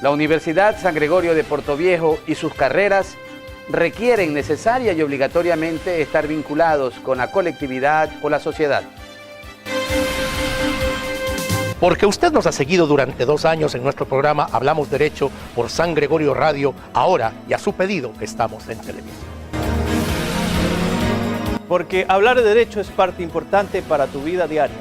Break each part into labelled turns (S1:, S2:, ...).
S1: La Universidad San Gregorio de Portoviejo y sus carreras requieren necesaria y obligatoriamente estar vinculados con la colectividad o la sociedad.
S2: Porque usted nos ha seguido durante 2 años en nuestro programa Hablamos Derecho por San Gregorio Radio, ahora y a su pedido estamos en televisión.
S3: Porque hablar de derecho es parte importante para tu vida diaria.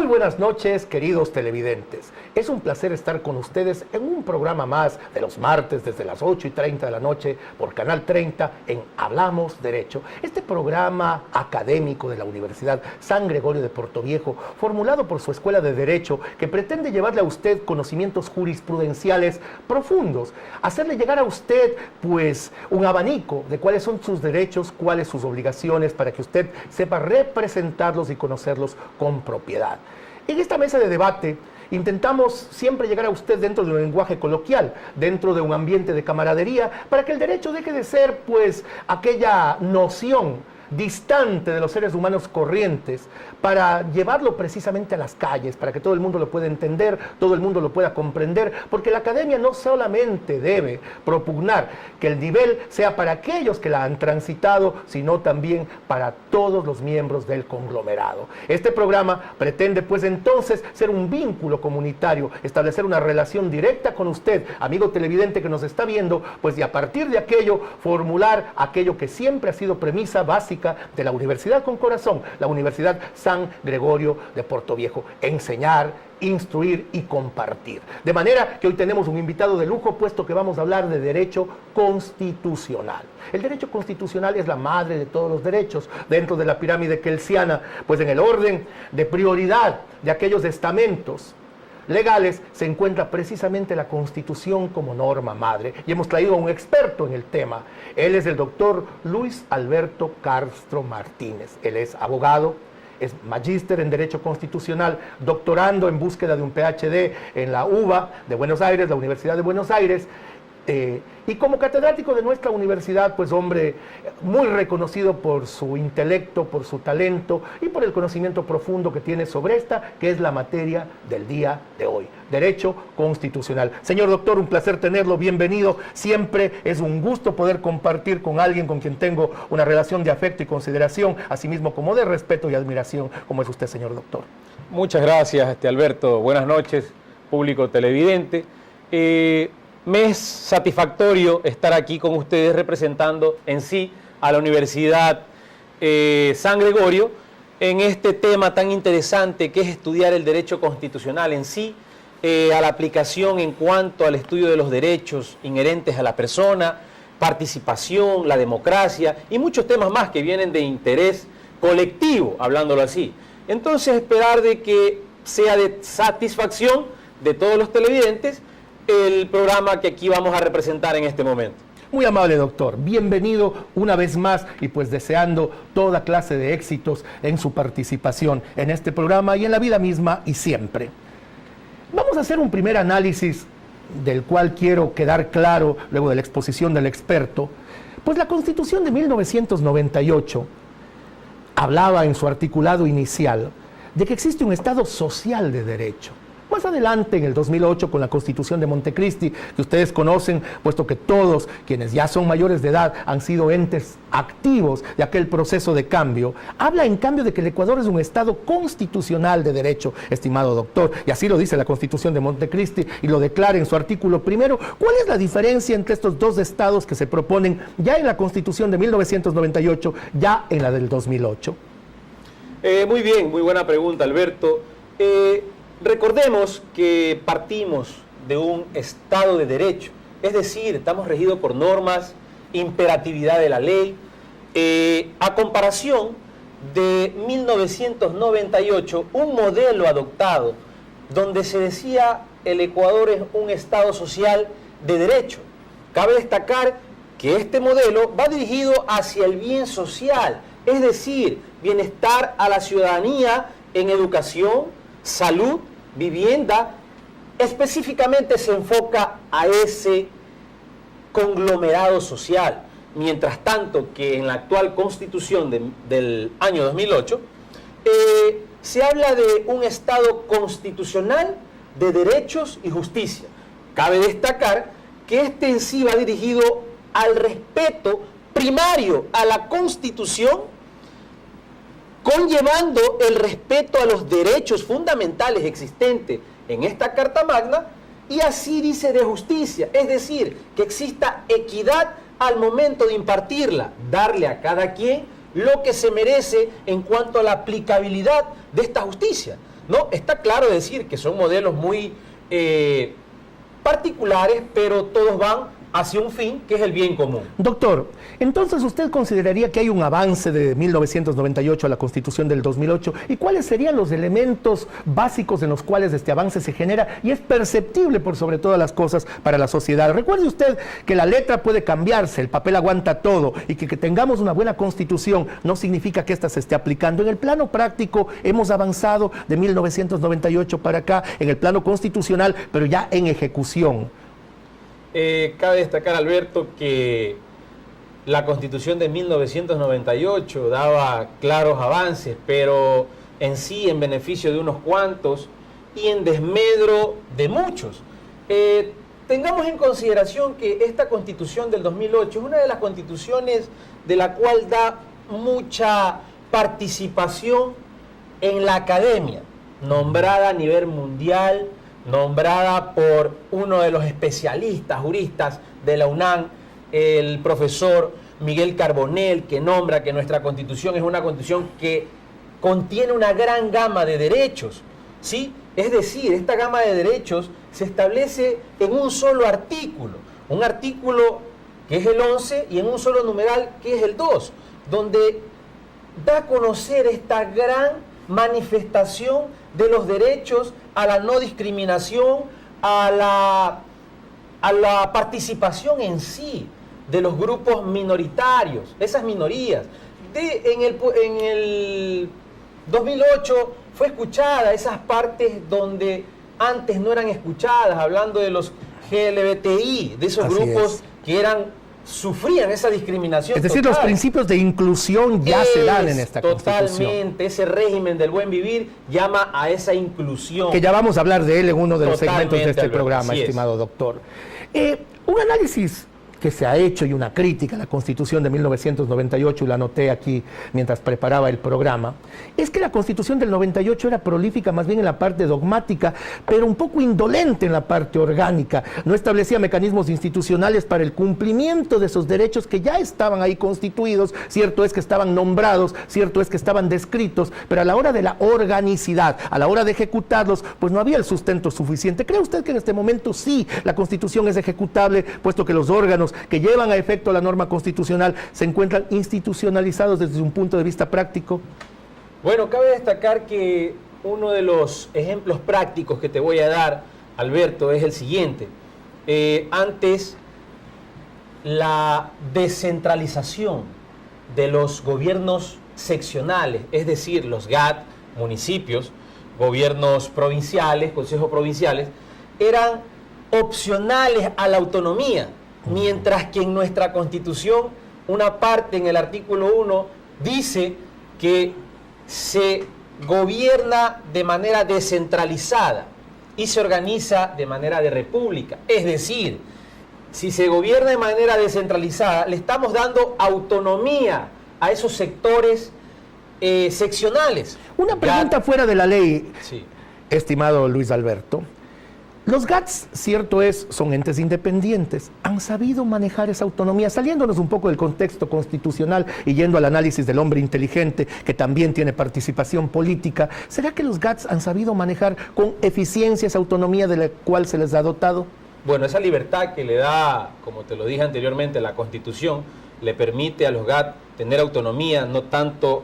S2: Buenas noches, queridos televidentes. Es un placer estar con ustedes en un programa más de los martes desde las 8:30 de la noche por Canal 30 en Hablamos Derecho. Este programa académico de la Universidad San Gregorio de Portoviejo, formulado por su Escuela de Derecho, que pretende llevarle a usted conocimientos jurisprudenciales profundos, hacerle llegar a usted, pues, un abanico de cuáles son sus derechos, cuáles sus obligaciones, para que usted sepa representarlos y conocerlos con propiedad. En esta mesa de debate intentamos siempre llegar a usted dentro de un lenguaje coloquial, dentro de un ambiente de camaradería, para que el derecho deje de ser, pues, aquella noción distante de los seres humanos corrientes, para llevarlo precisamente a las calles, para que todo el mundo lo pueda entender, todo el mundo lo pueda comprender, porque la academia no solamente debe propugnar que el nivel sea para aquellos que la han transitado, sino también para todos los miembros del conglomerado. Este programa pretende, pues, entonces ser un vínculo comunitario, establecer una relación directa con usted, amigo televidente que nos está viendo, pues, y a partir de aquello formular aquello que siempre ha sido premisa básica de la Universidad con Corazón, la Universidad San Gregorio de Portoviejo: enseñar, instruir y compartir. De manera que hoy tenemos un invitado de lujo, puesto que vamos a hablar de derecho constitucional. El derecho constitucional es la madre de todos los derechos dentro de la pirámide kelsiana, pues en el orden de prioridad de aquellos estamentos legales se encuentra precisamente la Constitución como norma madre, y hemos traído a un experto en el tema. Él es el doctor Luis Alberto Castro Martínez. Él es abogado, es magíster en Derecho Constitucional, doctorando en búsqueda de un PhD en la UBA de Buenos Aires, la Universidad de Buenos Aires, y como catedrático de nuestra universidad, pues hombre muy reconocido por su intelecto, por su talento y por el conocimiento profundo que tiene sobre esta, que es la materia del día de hoy, Derecho Constitucional. Señor doctor, un placer tenerlo, bienvenido. Siempre es un gusto poder compartir con alguien con quien tengo una relación de afecto y consideración, asimismo como de respeto y admiración, como es usted, señor doctor.
S3: Muchas gracias, Alberto. Buenas noches, público televidente. Me es satisfactorio estar aquí con ustedes representando en sí a la Universidad San Gregorio en este tema tan interesante que es estudiar el derecho constitucional en sí, a la aplicación en cuanto al estudio de los derechos inherentes a la persona, participación, la democracia y muchos temas más que vienen de interés colectivo, hablándolo así. Entonces, esperar de que sea de satisfacción de todos los televidentes el programa que aquí vamos a representar en este momento.
S2: Muy amable, doctor. Bienvenido una vez más y pues deseando toda clase de éxitos en su participación en este programa y en la vida misma y siempre. Vamos a hacer un primer análisis del cual quiero quedar claro luego de la exposición del experto. Pues la Constitución de 1998 hablaba en su articulado inicial de que existe un Estado social de derecho. Más adelante, en el 2008, con la Constitución de Montecristi, que ustedes conocen, puesto que todos quienes ya son mayores de edad han sido entes activos de aquel proceso de cambio, habla en cambio de que el Ecuador es un Estado constitucional de derecho, estimado doctor, y así lo dice la Constitución de Montecristi y lo declara en su artículo primero. ¿Cuál es la diferencia entre estos dos estados que se proponen ya en la Constitución de 1998, ya en la del 2008?
S3: Muy bien, muy buena pregunta, Alberto. Recordemos que partimos de un Estado de Derecho, es decir, estamos regidos por normas, imperatividad de la ley, A comparación de 1998, un modelo adoptado donde se decía el Ecuador es un Estado social de derecho. Cabe destacar que este modelo va dirigido hacia el bien social, es decir, bienestar a la ciudadanía en educación, salud, vivienda. Específicamente se enfoca a ese conglomerado social. Mientras tanto que en la actual Constitución del año 2008 se habla de un Estado constitucional de derechos y justicia. Cabe destacar que este en sí va dirigido al respeto primario a la Constitución, conllevando el respeto a los derechos fundamentales existentes en esta Carta Magna, y así dice de justicia, es decir, que exista equidad al momento de impartirla, darle a cada quien lo que se merece en cuanto a la aplicabilidad de esta justicia. ¿No? Está claro decir que son modelos muy particulares, pero todos van hacia un fin que es el bien común.
S2: Doctor, entonces usted consideraría que hay un avance de 1998 a la Constitución del 2008, ¿y cuáles serían los elementos básicos en los cuales este avance se genera y es perceptible por sobre todas las cosas para la sociedad? Recuerde usted que la letra puede cambiarse, el papel aguanta todo, y que tengamos una buena Constitución no significa que ésta se esté aplicando. En el plano práctico hemos avanzado de 1998 para acá en el plano constitucional, pero ya en ejecución.
S3: Cabe destacar, Alberto, que la Constitución de 1998 daba claros avances, pero en sí en beneficio de unos cuantos y en desmedro de muchos. Tengamos en consideración que esta Constitución del 2008 es una de las constituciones de la cual da mucha participación en la academia, nombrada a nivel mundial, nombrada por uno de los especialistas juristas de la UNAM, el profesor Miguel Carbonell, que nombra que nuestra Constitución es una Constitución que contiene una gran gama de derechos, ¿sí? Es decir, esta gama de derechos se establece en un solo artículo, un artículo que es el 11 y en un solo numeral que es el 2, donde da a conocer esta gran manifestación de los derechos a la no discriminación, a la participación en sí de los grupos minoritarios, esas minorías. En el 2008 fue escuchada esas partes donde antes no eran escuchadas, hablando de los GLBTI, de esos grupos que sufrían esa discriminación.
S2: Es decir,
S3: total.
S2: Los principios de inclusión ya se dan en esta Constitución.
S3: Totalmente, ese régimen del buen vivir llama a esa inclusión.
S2: Que ya vamos a hablar de él en uno de los segmentos de este
S3: Alberto,
S2: programa, estimado doctor. Un análisis que se ha hecho y una crítica a la Constitución de 1998, y la anoté aquí mientras preparaba el programa, es que la Constitución del 98 era prolífica más bien en la parte dogmática, pero un poco indolente en la parte orgánica. No establecía mecanismos institucionales para el cumplimiento de esos derechos que ya estaban ahí constituidos. Cierto es que estaban nombrados, cierto es que estaban descritos, pero a la hora de la organicidad, a la hora de ejecutarlos, pues no había el sustento suficiente. ¿Cree usted que en este momento sí la Constitución es ejecutable, puesto que los órganos que llevan a efecto la norma constitucional se encuentran institucionalizados desde un punto de vista práctico?
S3: Bueno, cabe destacar que uno de los ejemplos prácticos que te voy a dar, Alberto, es el siguiente. Antes, la descentralización de los gobiernos seccionales, es decir, los GAT, municipios, gobiernos provinciales, consejos provinciales, eran opcionales a la autonomía. Mientras que en nuestra Constitución, una parte en el artículo 1 dice que se gobierna de manera descentralizada y se organiza de manera de república. Es decir, si se gobierna de manera descentralizada, le estamos dando autonomía a esos sectores seccionales.
S2: Una pregunta fuera de la ley,
S3: sí,
S2: estimado Luis Alberto. Los GATS, cierto es, son entes independientes. ¿Han sabido manejar esa autonomía? Saliéndonos un poco del contexto constitucional y yendo al análisis del hombre inteligente, que también tiene participación política, ¿será que los GATS han sabido manejar con eficiencia esa autonomía de la cual se les ha dotado?
S3: Bueno, esa libertad que le da, como te lo dije anteriormente, la Constitución, le permite a los GAT tener autonomía, no tanto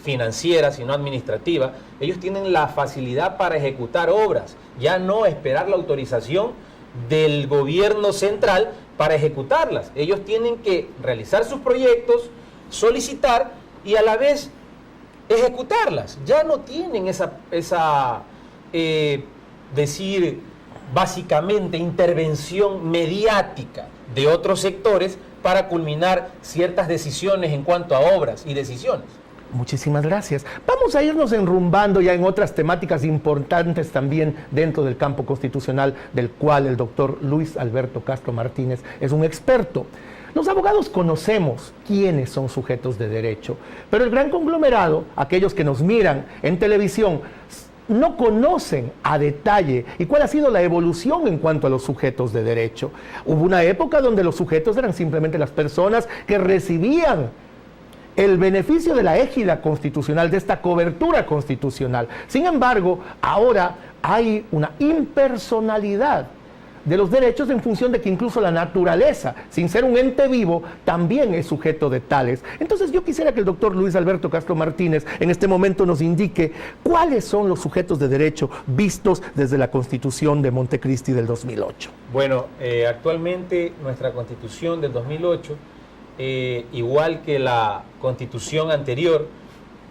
S3: financiera, sino administrativa. Ellos tienen la facilidad para ejecutar obras, ya no esperar la autorización del gobierno central para ejecutarlas. Ellos tienen que realizar sus proyectos, solicitar y a la vez ejecutarlas. Ya no tienen decir, básicamente intervención mediática de otros sectores para culminar ciertas decisiones en cuanto a obras y decisiones.
S2: Muchísimas gracias. Vamos a irnos enrumbando ya en otras temáticas importantes también dentro del campo constitucional, del cual el doctor Luis Alberto Castro Martínez es un experto. Los abogados conocemos quiénes son sujetos de derecho, pero el gran conglomerado, aquellos que nos miran en televisión, no conocen a detalle y cuál ha sido la evolución en cuanto a los sujetos de derecho. Hubo una época donde los sujetos eran simplemente las personas que recibían el beneficio de la égida constitucional, de esta cobertura constitucional. Sin embargo, ahora hay una impersonalidad de los derechos en función de que incluso la naturaleza, sin ser un ente vivo, también es sujeto de tales. Entonces yo quisiera que el doctor Luis Alberto Castro Martínez en este momento nos indique cuáles son los sujetos de derecho vistos desde la Constitución de Montecristi del 2008.
S3: Bueno, actualmente nuestra Constitución del 2008, igual que la Constitución anterior,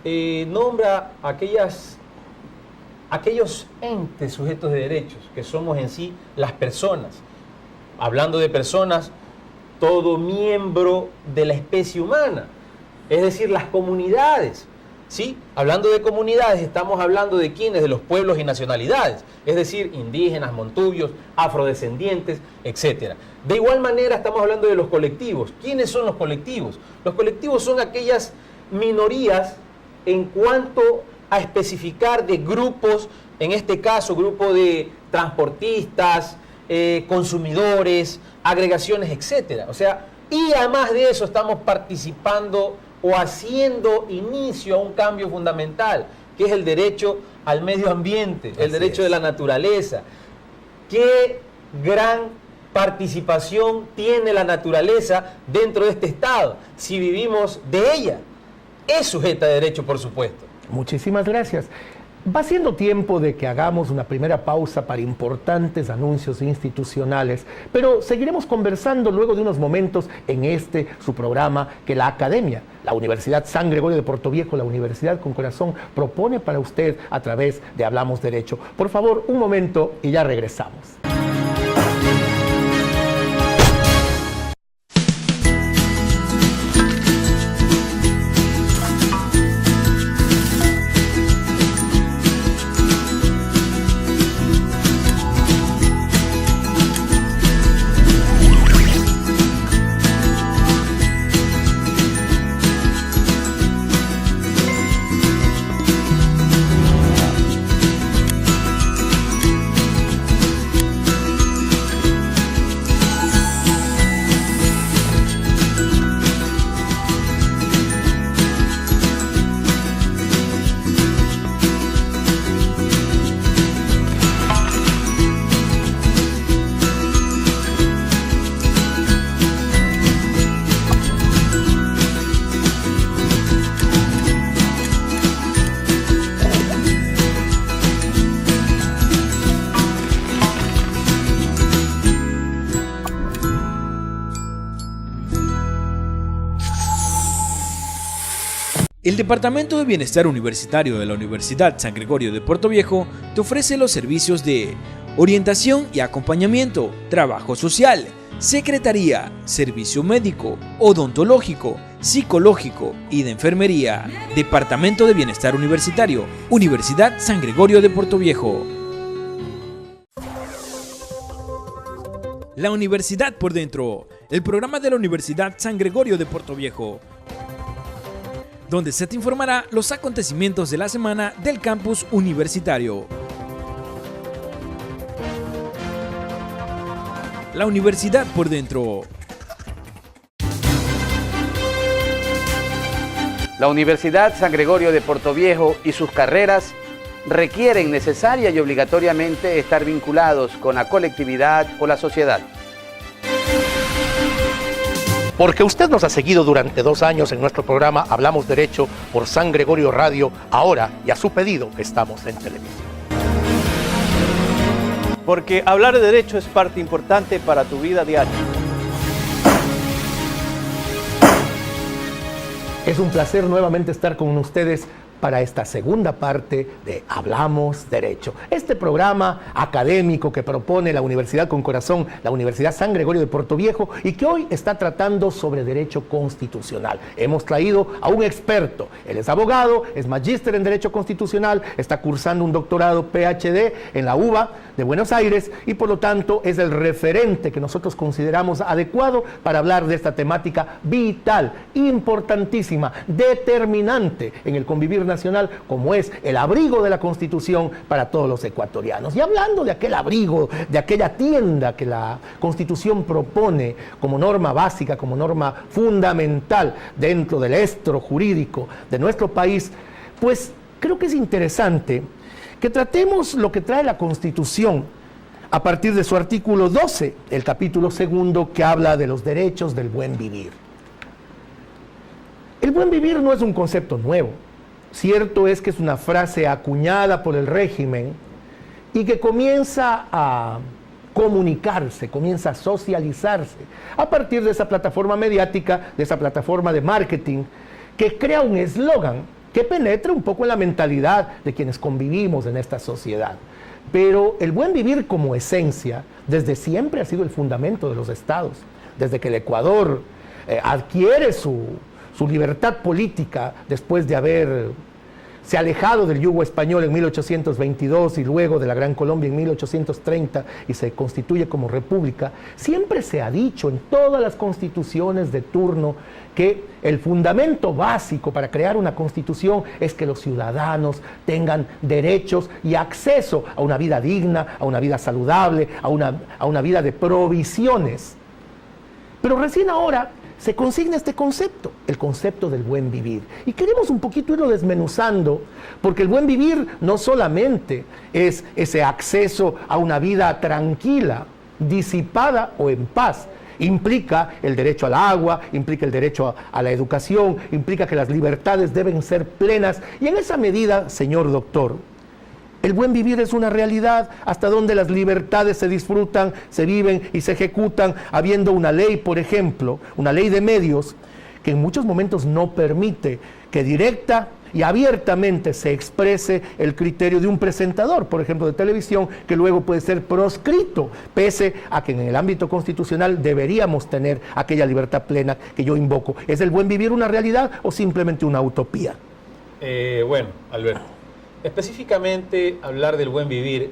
S3: nombra aquellos entes sujetos de derechos, que somos en sí las personas. Hablando de personas, todo miembro de la especie humana, es decir, las comunidades. ¿Sí? Hablando de comunidades, estamos hablando de quiénes, de los pueblos y nacionalidades, es decir, indígenas, montubios, afrodescendientes, etc. De igual manera estamos hablando de los colectivos. ¿Quiénes son los colectivos? Los colectivos son aquellas minorías en cuanto a especificar de grupos, en este caso grupo de transportistas, consumidores, agregaciones, etc. O sea, y además de eso estamos participando o haciendo inicio a un cambio fundamental, que es el derecho al medio ambiente, el derecho de la naturaleza. ¿Qué gran participación tiene la naturaleza dentro de este Estado? Si vivimos de ella, es sujeta de derecho, por supuesto.
S2: Muchísimas gracias. Va siendo tiempo de que hagamos una primera pausa para importantes anuncios institucionales, pero seguiremos conversando luego de unos momentos en su programa que la Academia, la Universidad San Gregorio de Portoviejo, la Universidad con Corazón, propone para usted a través de Hablamos Derecho. Por favor, un momento y ya regresamos.
S4: El Departamento de Bienestar Universitario de la Universidad San Gregorio de Portoviejo te ofrece los servicios de orientación y acompañamiento, trabajo social, secretaría, servicio médico, odontológico, psicológico y de enfermería. Departamento de Bienestar Universitario, Universidad San Gregorio de Portoviejo. La Universidad por Dentro, el programa de la Universidad San Gregorio de Portoviejo, donde se te informará los acontecimientos de la semana del campus universitario. La Universidad por Dentro.
S1: La Universidad San Gregorio de Portoviejo y sus carreras requieren necesaria y obligatoriamente estar vinculados con la colectividad o la sociedad.
S2: porque usted nos ha seguido durante 2 años en nuestro programa Hablamos Derecho por San Gregorio Radio. Ahora, y a su pedido, estamos en televisión.
S5: Porque hablar de derecho es parte importante para tu vida diaria.
S2: Es un placer nuevamente estar con ustedes para esta segunda parte de Hablamos Derecho. Este programa académico que propone la Universidad con Corazón, la Universidad San Gregorio de Portoviejo, y que hoy está tratando sobre derecho constitucional. Hemos traído a un experto. Él es abogado, es magíster en Derecho Constitucional, está cursando un doctorado PhD en la UBA de Buenos Aires y por lo tanto es el referente que nosotros consideramos adecuado para hablar de esta temática vital, importantísima, determinante en el convivir nacional, como es el abrigo de la Constitución para todos los ecuatorianos. Y hablando de aquel abrigo, de aquella tienda que la Constitución propone como norma básica, como norma fundamental dentro del estro jurídico de nuestro país, pues creo que es interesante que tratemos lo que trae la Constitución a partir de su artículo 12, el capítulo 2, que habla de los derechos del buen vivir. El buen vivir no es un concepto nuevo. Cierto es que es una frase acuñada por el régimen y que comienza a comunicarse, comienza a socializarse a partir de esa plataforma mediática, de esa plataforma de marketing que crea un eslogan que penetra un poco en la mentalidad de quienes convivimos en esta sociedad. Pero el buen vivir como esencia desde siempre ha sido el fundamento de los estados. Desde que el Ecuador adquiere su libertad política después de haberse alejado del yugo español en 1822 y luego de la Gran Colombia en 1830 y se constituye como república, siempre se ha dicho en todas las constituciones de turno que el fundamento básico para crear una constitución es que los ciudadanos tengan derechos y acceso a una vida digna, a una vida saludable, a una vida de provisiones. Pero recién ahora se consigna este concepto, el concepto del buen vivir. Y queremos un poquito irlo desmenuzando, porque el buen vivir no solamente es ese acceso a una vida tranquila, disipada o en paz. Implica el derecho al agua, implica el derecho a la educación, implica que las libertades deben ser plenas. Y en esa medida, señor doctor, el buen vivir es una realidad hasta donde las libertades se disfrutan, se viven y se ejecutan, habiendo una ley, por ejemplo, una ley de medios, que en muchos momentos no permite que directa y abiertamente se exprese el criterio de un presentador, por ejemplo, de televisión, que luego puede ser proscrito, pese a que en el ámbito constitucional deberíamos tener aquella libertad plena que yo invoco. ¿Es el buen vivir una realidad o simplemente una utopía?
S3: Bueno, Alberto. Específicamente hablar del buen vivir,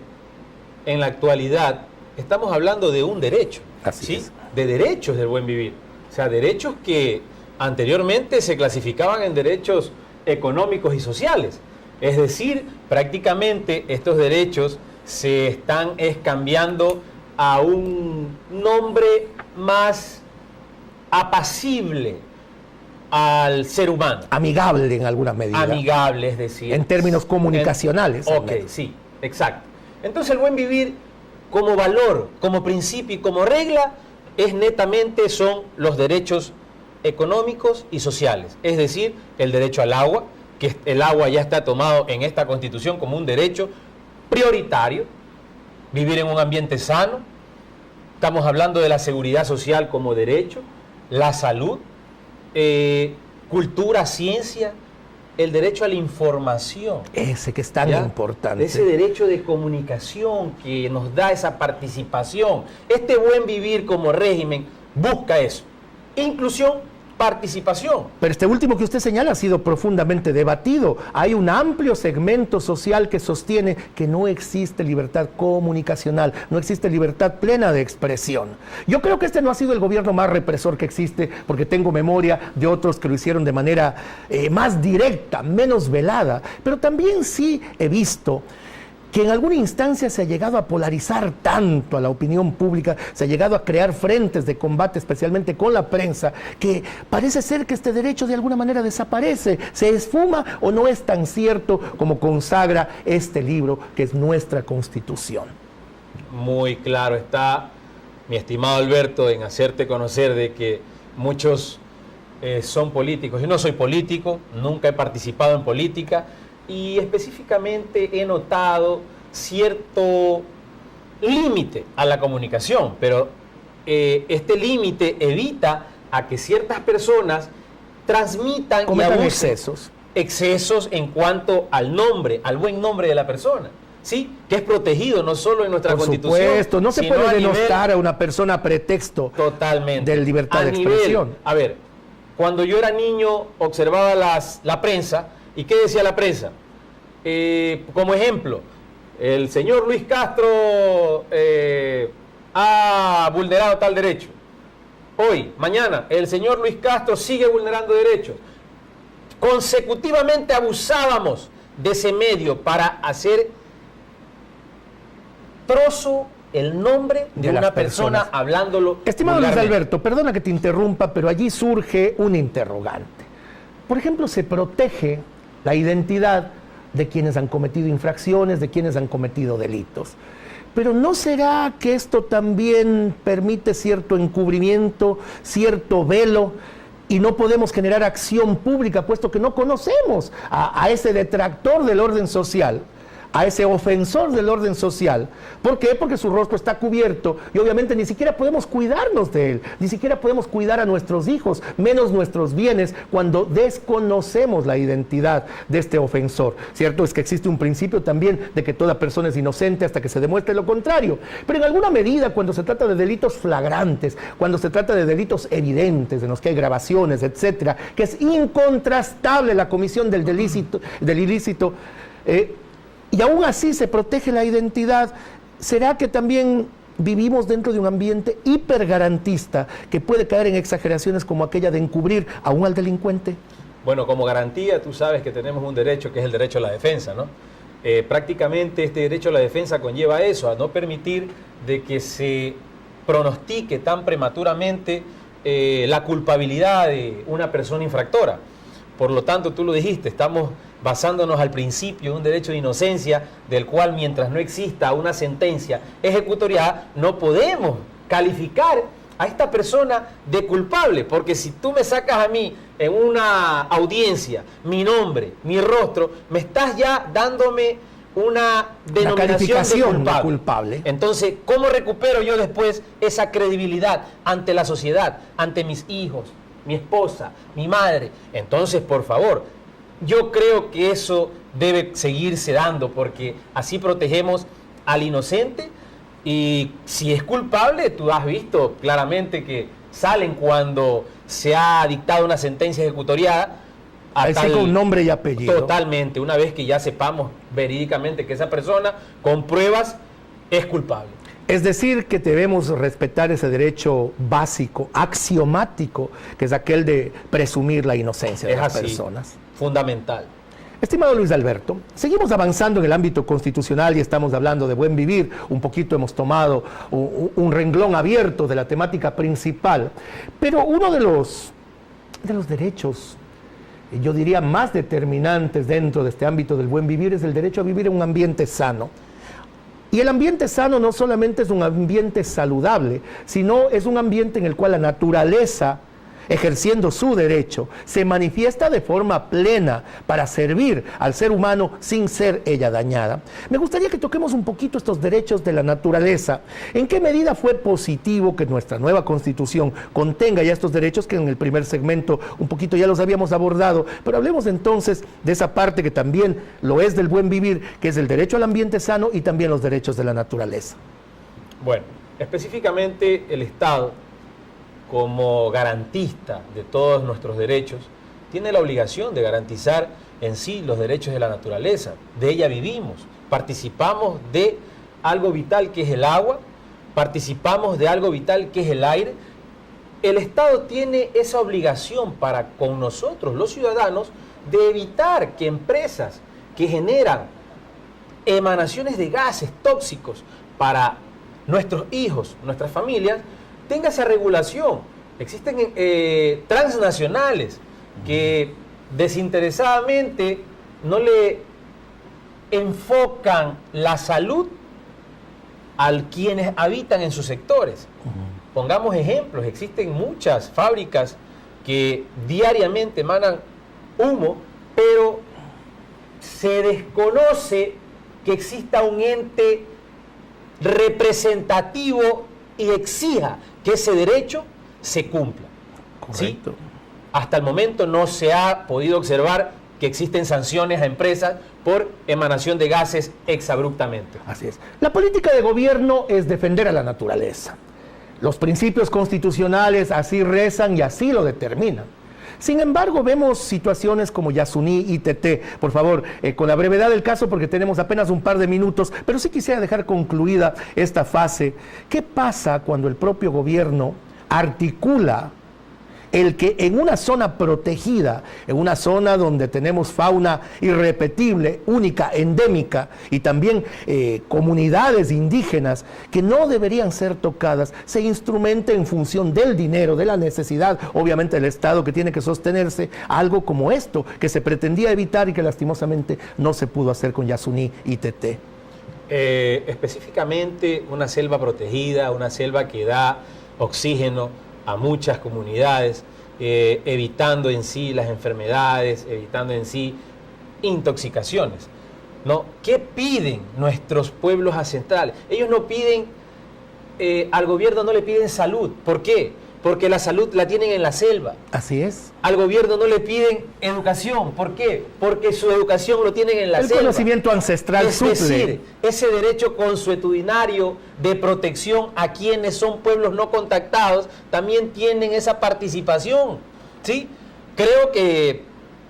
S3: en la actualidad estamos hablando de un derecho,
S2: Así es.
S3: de derechos del buen vivir. O sea, derechos que anteriormente se clasificaban en derechos económicos y sociales. Es decir, prácticamente estos derechos se están cambiando a un nombre más apacible al ser humano.
S2: Amigable en alguna medida.
S3: Amigable, es decir.
S2: En términos comunicacionales.
S3: Ok, sí, exacto. Entonces el buen vivir como valor, como principio y como regla, son los derechos económicos y sociales. Es decir, el derecho al agua, que el agua ya está tomado en esta Constitución como un derecho prioritario, vivir en un ambiente sano. Estamos hablando de la seguridad social como derecho, la salud, cultura, ciencia, el derecho a la información.
S2: Ese que es tan importante.
S3: Ese derecho de comunicación que nos da esa participación. Este buen vivir como régimen busca eso. Inclusión, participación.
S2: Pero este último que usted señala ha sido profundamente debatido. Hay un amplio segmento social que sostiene que no existe libertad comunicacional, no existe libertad plena de expresión. Yo creo que este no ha sido el gobierno más represor que existe, porque tengo memoria de otros que lo hicieron de manera más directa, menos velada. Pero también sí he visto que en alguna instancia se ha llegado a polarizar tanto a la opinión pública, se ha llegado a crear frentes de combate, especialmente con la prensa, que parece ser que este derecho de alguna manera desaparece, se esfuma o no es tan cierto como consagra este libro que es nuestra Constitución.
S3: Muy claro está, mi estimado Alberto, en hacerte conocer de que muchos son políticos. Yo no soy político, nunca he participado en política y específicamente he notado cierto límite a la comunicación, pero este límite evita a que ciertas personas transmitan y abusen excesos en cuanto al nombre, al buen nombre de la persona, ¿sí? Que es protegido no solo en nuestra Constitución.
S2: Por supuesto, no se puede denostar a una persona a pretexto
S3: totalmente
S2: de libertad de expresión.
S3: A ver, cuando yo era niño observaba la prensa, ¿y qué decía la prensa? Como ejemplo, el señor Luis Castro ha vulnerado tal derecho. Hoy, mañana, el señor Luis Castro sigue vulnerando derechos. Consecutivamente abusábamos de ese medio para hacer trozo el nombre de una persona hablándolo.
S2: Estimado Luis Alberto, perdona que te interrumpa, pero allí surge un interrogante. Por ejemplo, se protege la identidad de quienes han cometido infracciones, de quienes han cometido delitos. Pero ¿no será que esto también permite cierto encubrimiento, cierto velo, y no podemos generar acción pública, puesto que no conocemos a ese detractor del orden social, a ese ofensor del orden social? ¿Por qué? Porque su rostro está cubierto y obviamente ni siquiera podemos cuidarnos de él, ni siquiera podemos cuidar a nuestros hijos, menos nuestros bienes, cuando desconocemos la identidad de este ofensor. Cierto es que existe un principio también de que toda persona es inocente hasta que se demuestre lo contrario, pero en alguna medida cuando se trata de delitos flagrantes, cuando se trata de delitos evidentes, en los que hay grabaciones, etcétera, que es incontrastable la comisión del ilícito, y aún así se protege la identidad, ¿será que también vivimos dentro de un ambiente hipergarantista que puede caer en exageraciones como aquella de encubrir aún al delincuente?
S3: Bueno, como garantía tú sabes que tenemos un derecho que es el derecho a la defensa, ¿no? Prácticamente este derecho a la defensa conlleva eso, a no permitir de que se pronostique tan prematuramente la culpabilidad de una persona infractora. Por lo tanto, tú lo dijiste, estamos basándonos al principio de un derecho de inocencia, del cual mientras no exista una sentencia ejecutoriada, no podemos calificar a esta persona de culpable, porque si tú me sacas a mí en una audiencia mi nombre, mi rostro, me estás ya dándome una denominación de culpable. Entonces, ¿cómo recupero yo después esa credibilidad ante la sociedad, ante mis hijos, mi esposa, mi madre? Entonces, por favor, yo creo que eso debe seguirse dando, porque así protegemos al inocente, y si es culpable, tú has visto claramente que salen cuando se ha dictado una sentencia ejecutoriada.
S2: Así con nombre y apellido.
S3: Totalmente, una vez que ya sepamos verídicamente que esa persona con pruebas es culpable.
S2: Es decir, que debemos respetar ese derecho básico, axiomático, que es aquel de presumir la inocencia de las personas.
S3: Fundamental.
S2: Estimado Luis Alberto, seguimos avanzando en el ámbito constitucional y estamos hablando de buen vivir. Un poquito hemos tomado un renglón abierto de la temática principal, pero uno de los derechos, yo diría más determinantes dentro de este ámbito del buen vivir, es el derecho a vivir en un ambiente sano. Y el ambiente sano no solamente es un ambiente saludable, sino es un ambiente en el cual la naturaleza, ejerciendo su derecho, se manifiesta de forma plena para servir al ser humano sin ser ella dañada. Me gustaría que toquemos un poquito estos derechos de la naturaleza. ¿En qué medida fue positivo que nuestra nueva Constitución contenga ya estos derechos, que en el primer segmento un poquito ya los habíamos abordado? Pero hablemos entonces de esa parte que también lo es del buen vivir, que es el derecho al ambiente sano y también los derechos de la naturaleza.
S3: Bueno, específicamente el Estado, como garantista de todos nuestros derechos, tiene la obligación de garantizar en sí los derechos de la naturaleza. De ella vivimos, participamos de algo vital que es el agua, participamos de algo vital que es el aire. El Estado tiene esa obligación para con nosotros, los ciudadanos, de evitar que empresas que generan emanaciones de gases tóxicos para nuestros hijos, nuestras familias, tenga esa regulación. Existen transnacionales que desinteresadamente no le enfocan la salud a quienes habitan en sus sectores. pongamos ejemplos, existen muchas fábricas que diariamente emanan humo, pero se desconoce que exista un ente representativo y exija que ese derecho se cumpla.
S2: Correcto.
S3: ¿Sí? Hasta el momento no se ha podido observar que existen sanciones a empresas por emanación de gases exabruptamente.
S2: Así es. La política de gobierno es defender a la naturaleza. Los principios constitucionales así rezan y así lo determinan. Sin embargo, vemos situaciones como Yasuní, ITT. Por favor, con la brevedad del caso, porque tenemos apenas un par de minutos, pero sí quisiera dejar concluida esta fase. ¿Qué pasa cuando el propio gobierno articula el que en una zona protegida, en una zona donde tenemos fauna irrepetible, única, endémica, y también comunidades indígenas que no deberían ser tocadas, se instrumente en función del dinero, de la necesidad, obviamente del Estado que tiene que sostenerse, algo como esto, que se pretendía evitar y que lastimosamente no se pudo hacer con Yasuní y ITT?
S3: Específicamente una selva protegida, una selva que da oxígeno a muchas comunidades, evitando en sí las enfermedades, evitando en sí intoxicaciones, ¿no? ¿Qué piden nuestros pueblos ancestrales? Ellos no piden, al gobierno no le piden salud. ¿Por qué? Porque la salud la tienen en la selva.
S2: Así es.
S3: Al gobierno no le piden educación. ¿Por qué? Porque su educación lo tienen en la selva.
S2: El conocimiento ancestral suple.
S3: Es decir, ese derecho consuetudinario de protección a quienes son pueblos no contactados también tienen esa participación, ¿sí? Creo que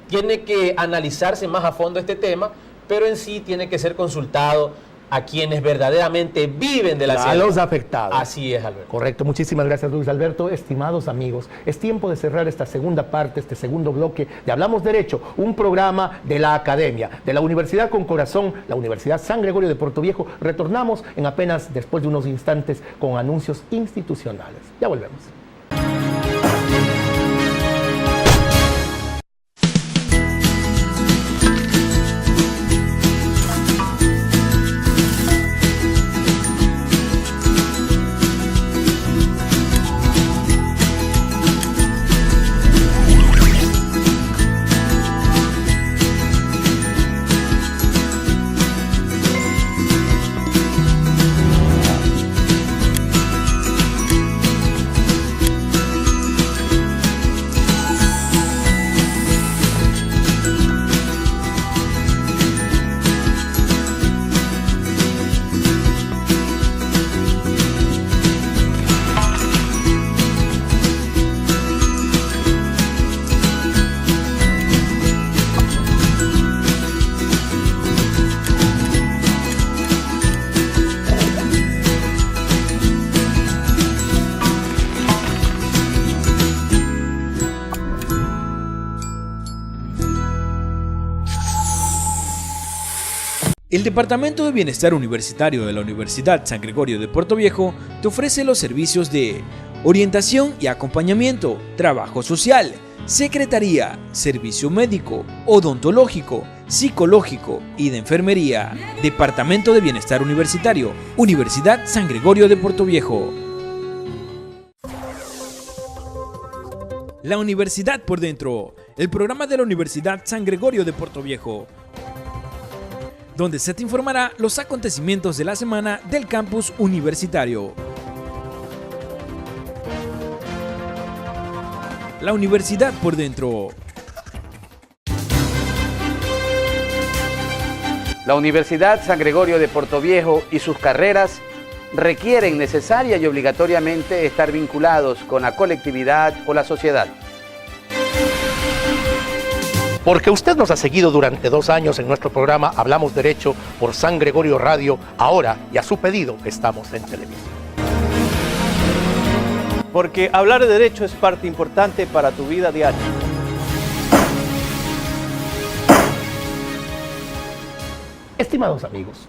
S3: tiene que analizarse más a fondo este tema, pero en sí tiene que ser consultado a quienes verdaderamente viven de la selva.
S2: A los afectados.
S3: Así es, Alberto.
S2: Correcto, muchísimas gracias, Luis Alberto. Estimados amigos, es tiempo de cerrar esta segunda parte, este segundo bloque de Hablamos Derecho, un programa de la Academia, de la Universidad con Corazón, la Universidad San Gregorio de Puerto Viejo. Retornamos en apenas después de unos instantes con anuncios institucionales. Ya volvemos.
S4: El Departamento de Bienestar Universitario de la Universidad San Gregorio de Puerto Viejo te ofrece los servicios de orientación y acompañamiento, trabajo social, secretaría, servicio médico, odontológico, psicológico y de enfermería. Departamento de Bienestar Universitario, Universidad San Gregorio de Puerto Viejo. La Universidad por Dentro, el programa de la Universidad San Gregorio de Puerto Viejo, donde se te informará los acontecimientos de la semana del campus universitario. La Universidad por Dentro.
S1: La Universidad San Gregorio de Puerto Viejo y sus carreras requieren necesaria y obligatoriamente estar vinculados con la colectividad o la sociedad.
S2: Porque usted nos ha seguido durante 2 años en nuestro programa Hablamos Derecho por San Gregorio Radio, ahora y a su pedido estamos en televisión.
S5: Porque hablar de derecho es parte importante para tu vida diaria.
S2: Estimados amigos,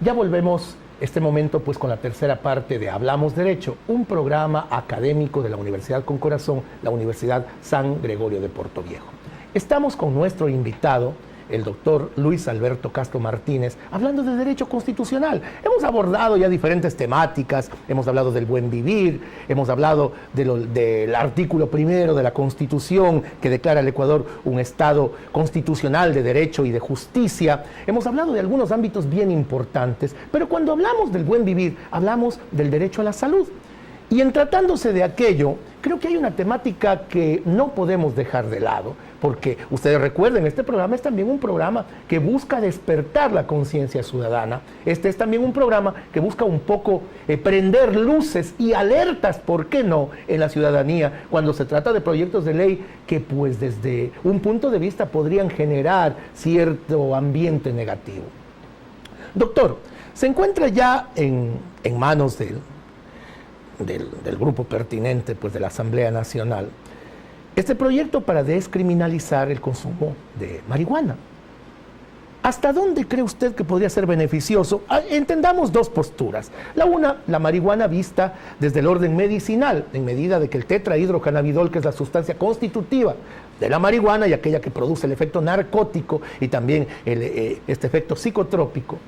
S2: ya volvemos este momento pues con la tercera parte de Hablamos Derecho, un programa académico de la Universidad con Corazón, la Universidad San Gregorio de Puerto Viejo. Estamos con nuestro invitado, el doctor Luis Alberto Castro Martínez, hablando de derecho constitucional. Hemos abordado ya diferentes temáticas, hemos hablado del buen vivir, hemos hablado del artículo 1 de la Constitución que declara al Ecuador un Estado constitucional de derecho y de justicia. Hemos hablado de algunos ámbitos bien importantes, pero cuando hablamos del buen vivir, hablamos del derecho a la salud. Y en tratándose de aquello, creo que hay una temática que no podemos dejar de lado, porque ustedes recuerden, este programa es también un programa que busca despertar la conciencia ciudadana. Este es también un programa que busca un poco prender luces y alertas, ¿por qué no?, en la ciudadanía, cuando se trata de proyectos de ley que, pues, desde un punto de vista podrían generar cierto ambiente negativo. Doctor, se encuentra ya en manos del grupo pertinente, pues, de la Asamblea Nacional, este proyecto para descriminalizar el consumo de marihuana. ¿Hasta dónde cree usted que podría ser beneficioso? Entendamos dos posturas. La una, la marihuana vista desde el orden medicinal, en medida de que el tetrahidrocannabinol, que es la sustancia constitutiva de la marihuana y aquella que produce el efecto narcótico y también este efecto psicotrópico,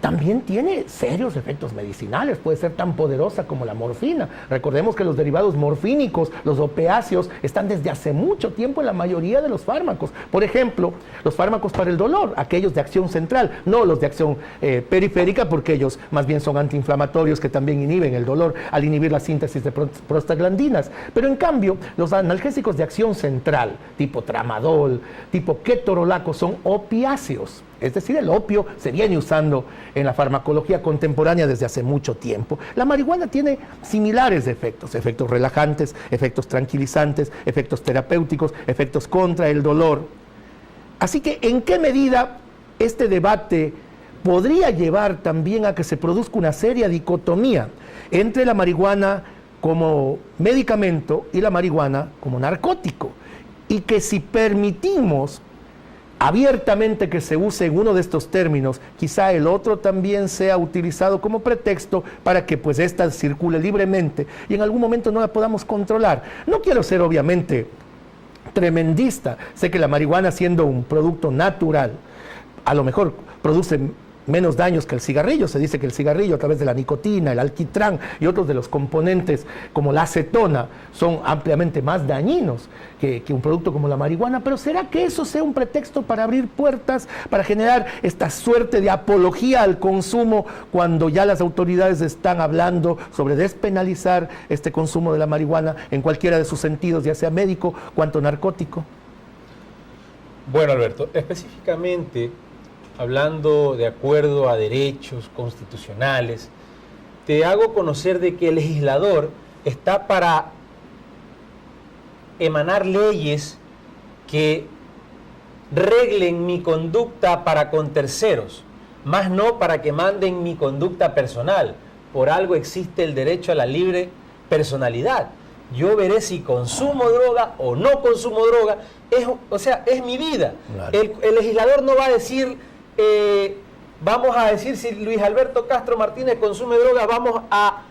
S2: también tiene serios efectos medicinales, puede ser tan poderosa como la morfina. Recordemos que los derivados morfínicos, los opiáceos, están desde hace mucho tiempo en la mayoría de los fármacos. Por ejemplo, los fármacos para el dolor, aquellos de acción central, no los de acción periférica, porque ellos más bien son antiinflamatorios que también inhiben el dolor al inhibir la síntesis de prostaglandinas. Pero en cambio, los analgésicos de acción central, tipo tramadol, tipo ketorolaco, son opiáceos. Es decir, el opio se viene usando en la farmacología contemporánea desde hace mucho tiempo. La marihuana tiene similares efectos, efectos relajantes, efectos tranquilizantes, efectos terapéuticos, efectos contra el dolor. Así que, ¿en qué medida este debate podría llevar también a que se produzca una seria dicotomía entre la marihuana como medicamento y la marihuana como narcótico? Y que si permitimos abiertamente que se use en uno de estos términos, quizá el otro también sea utilizado como pretexto para que, pues, ésta circule libremente y en algún momento no la podamos controlar. No quiero ser obviamente tremendista, sé que la marihuana, siendo un producto natural, a lo mejor produce menos daños que el cigarrillo. Se dice que el cigarrillo, a través de la nicotina, el alquitrán y otros de los componentes como la acetona, son ampliamente más dañinos que un producto como la marihuana. Pero ¿será que eso sea un pretexto para abrir puertas, para generar esta suerte de apología al consumo, cuando ya las autoridades están hablando sobre despenalizar este consumo de la marihuana en cualquiera de sus sentidos, ya sea médico cuanto narcótico?
S3: Bueno, Alberto, específicamente, hablando de acuerdo a derechos constitucionales, te hago conocer de que el legislador está para emanar leyes que reglen mi conducta para con terceros, más no para que manden mi conducta personal. Por algo existe el derecho a la libre personalidad. Yo veré si consumo droga o no consumo droga, es mi vida. Claro. El legislador no va a decir, vamos a decir, si Luis Alberto Castro Martínez consume droga, vamos a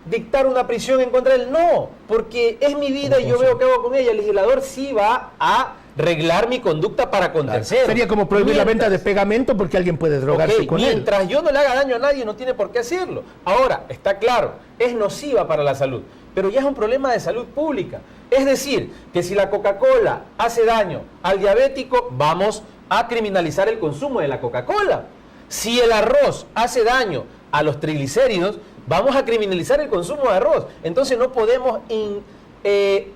S3: dictar una prisión en contra de él. No, porque es mi vida y yo veo qué hago con ella. El legislador sí va a reglar mi conducta para con terceros.
S2: Sería como prohibir la venta de pegamento porque alguien puede drogarse con él.
S3: Mientras yo no le haga daño a nadie, no tiene por qué hacerlo. Ahora, está claro, es nociva para la salud, pero ya es un problema de salud pública. Es decir, que si la Coca-Cola hace daño al diabético, vamos a criminalizar el consumo de la Coca-Cola. Si el arroz hace daño a los triglicéridos, vamos a criminalizar el consumo de arroz. Entonces no podemos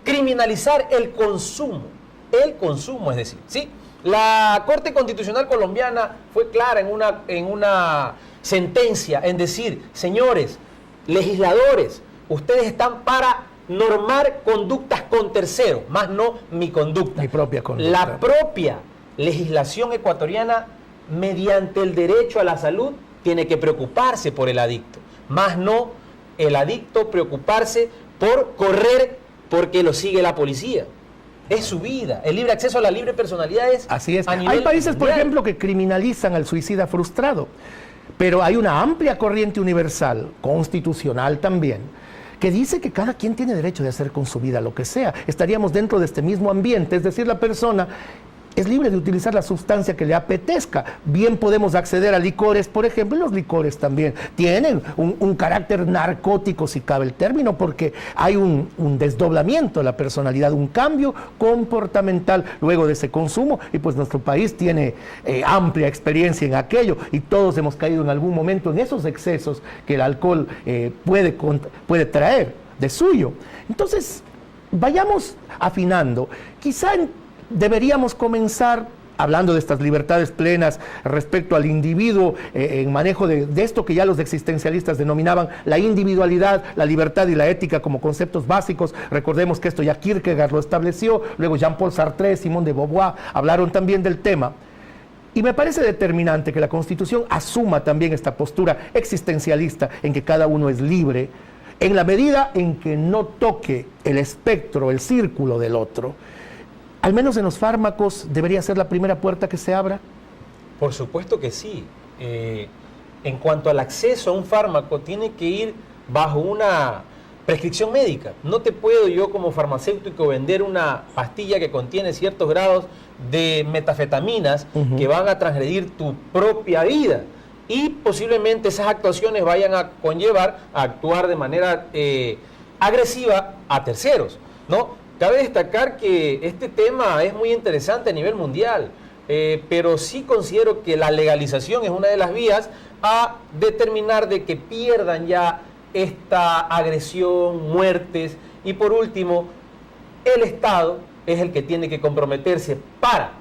S3: criminalizar el consumo. El consumo, es decir, ¿sí? La Corte Constitucional colombiana fue clara en una sentencia en decir, señores, legisladores, ustedes están para normar conductas con terceros, más no mi conducta.
S2: Mi propia conducta.
S3: La propia legislación ecuatoriana, mediante el derecho a la salud, tiene que preocuparse por el adicto, más no el adicto preocuparse por correr porque lo sigue la policía. Es su vida. El libre acceso a la libre personalidad es...
S2: Así es. Hay países, por ejemplo, que criminalizan al suicida frustrado, pero hay una amplia corriente universal, constitucional también, que dice que cada quien tiene derecho de hacer con su vida lo que sea. Estaríamos dentro de este mismo ambiente, es decir, la persona es libre de utilizar la sustancia que le apetezca. Bien podemos acceder a licores, por ejemplo, y los licores también tienen un carácter narcótico, si cabe el término, porque hay un desdoblamiento de la personalidad, un cambio comportamental luego de ese consumo, y pues nuestro país tiene amplia experiencia en aquello, y todos hemos caído en algún momento en esos excesos que el alcohol puede traer de suyo. Entonces, vayamos afinando. Quizá deberíamos comenzar hablando de estas libertades plenas respecto al individuo, en manejo de esto que ya los existencialistas denominaban la individualidad, la libertad y la ética como conceptos básicos. Recordemos que esto ya Kierkegaard lo estableció, luego Jean-Paul Sartre, Simone de Beauvoir hablaron también del tema. Y me parece determinante que la Constitución asuma también esta postura existencialista en que cada uno es libre, en la medida en que no toque el espectro, el círculo del otro. Al menos en los fármacos, ¿debería ser la primera puerta que se abra?
S3: Por supuesto que sí. En cuanto al acceso a un fármaco, tiene que ir bajo una prescripción médica. No te puedo yo como farmacéutico vender una pastilla que contiene ciertos grados de metafetaminas que van a transgredir tu propia vida. Y posiblemente esas actuaciones vayan a conllevar a actuar de manera agresiva a terceros, ¿no? Cabe destacar que este tema es muy interesante a nivel mundial, pero sí considero que la legalización es una de las vías a determinar de que pierdan ya esta agresión, muertes, y por último, el Estado es el que tiene que comprometerse para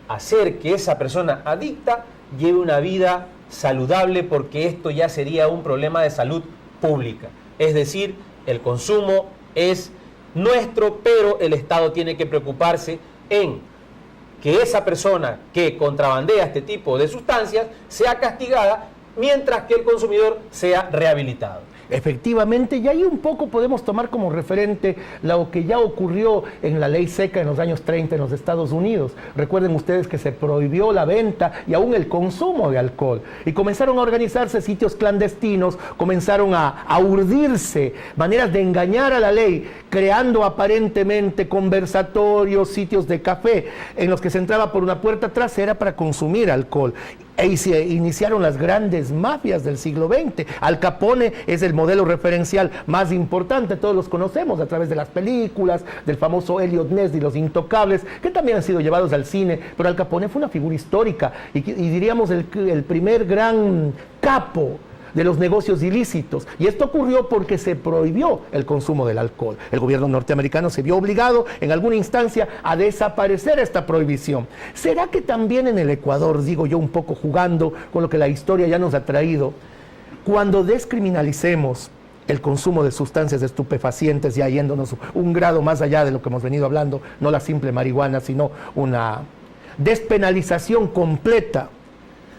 S3: hacer que esa persona adicta lleve una vida saludable, porque esto ya sería un problema de salud pública. Es decir, el consumo es nuestro, pero el Estado tiene que preocuparse en que esa persona que contrabandea este tipo de sustancias sea castigada, mientras que el consumidor sea rehabilitado.
S2: Efectivamente, y ahí un poco podemos tomar como referente lo que ya ocurrió en la ley seca en los años 30 en los Estados Unidos. Recuerden ustedes que se prohibió la venta y aún el consumo de alcohol. Y comenzaron a organizarse sitios clandestinos, comenzaron a urdirse maneras de engañar a la ley, creando aparentemente conversatorios, sitios de café, en los que se entraba por una puerta trasera para consumir alcohol. Y se iniciaron las grandes mafias del siglo XX. Al Capone es el modelo referencial más importante, todos los conocemos a través de las películas, del famoso Elliot Ness y Los Intocables, que también han sido llevados al cine, pero Al Capone fue una figura histórica y diríamos el primer gran capo de los negocios ilícitos, y esto ocurrió porque se prohibió el consumo del alcohol. El gobierno norteamericano se vio obligado en alguna instancia a desaparecer esta prohibición. ¿Será que también en el Ecuador, digo yo un poco jugando con lo que la historia ya nos ha traído, cuando descriminalicemos el consumo de sustancias estupefacientes, ya yéndonos un grado más allá de lo que hemos venido hablando, no la simple marihuana, sino una despenalización completa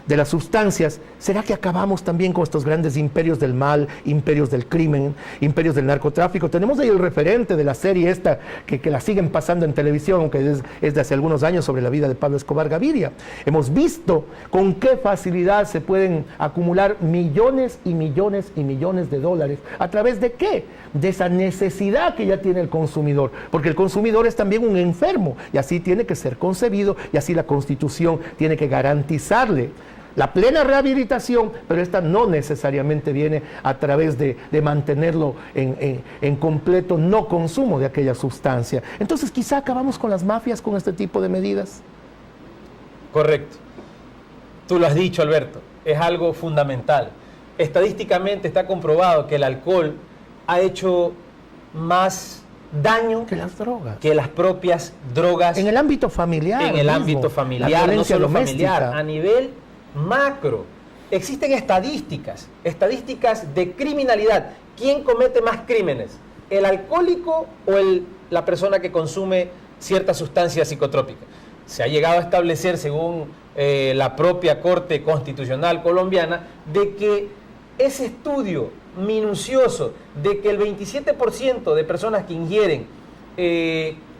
S2: de las sustancias, ¿será que acabamos también con estos grandes imperios del mal, imperios del crimen, imperios del narcotráfico? Tenemos ahí el referente de la serie esta, que la siguen pasando en televisión, aunque es de hace algunos años, sobre la vida de Pablo Escobar Gaviria. Hemos visto con qué facilidad se pueden acumular millones y millones y millones de dólares. ¿A través de qué? De esa necesidad que ya tiene el consumidor, porque el consumidor es también un enfermo, y así tiene que ser concebido, y así la Constitución tiene que garantizarle la plena rehabilitación, pero esta no necesariamente viene a través de mantenerlo en completo no consumo de aquella sustancia. Entonces quizá acabamos con las mafias con este tipo de medidas.
S3: Correcto. Tú lo has dicho, Alberto, es algo fundamental. Estadísticamente está comprobado que el alcohol ha hecho más daño
S2: que las drogas,
S3: que las propias drogas.
S2: En el ámbito familiar.
S3: En el ámbito familiar, no solo familiar, a nivel macro. Existen estadísticas de criminalidad. ¿Quién comete más crímenes? ¿El alcohólico o la persona que consume cierta sustancia psicotrópica? Se ha llegado a establecer, según la propia Corte Constitucional colombiana, de que ese estudio minucioso de que el 27% de personas que ingieren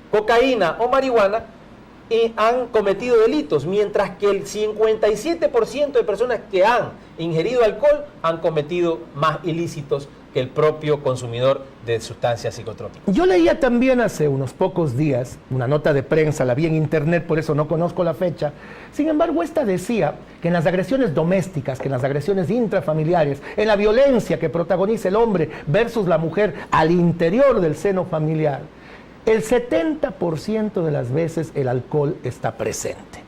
S3: cocaína o marihuana han cometido delitos, mientras que el 57% de personas que han ingerido alcohol han cometido más ilícitos que el propio consumidor de sustancias psicotrópicas.
S2: Yo leía también hace unos pocos días una nota de prensa, la vi en internet, por eso no conozco la fecha. Sin embargo, esta decía que en las agresiones domésticas, que en las agresiones intrafamiliares, en la violencia que protagoniza el hombre versus la mujer al interior del seno familiar, el 70% de las veces el alcohol está presente.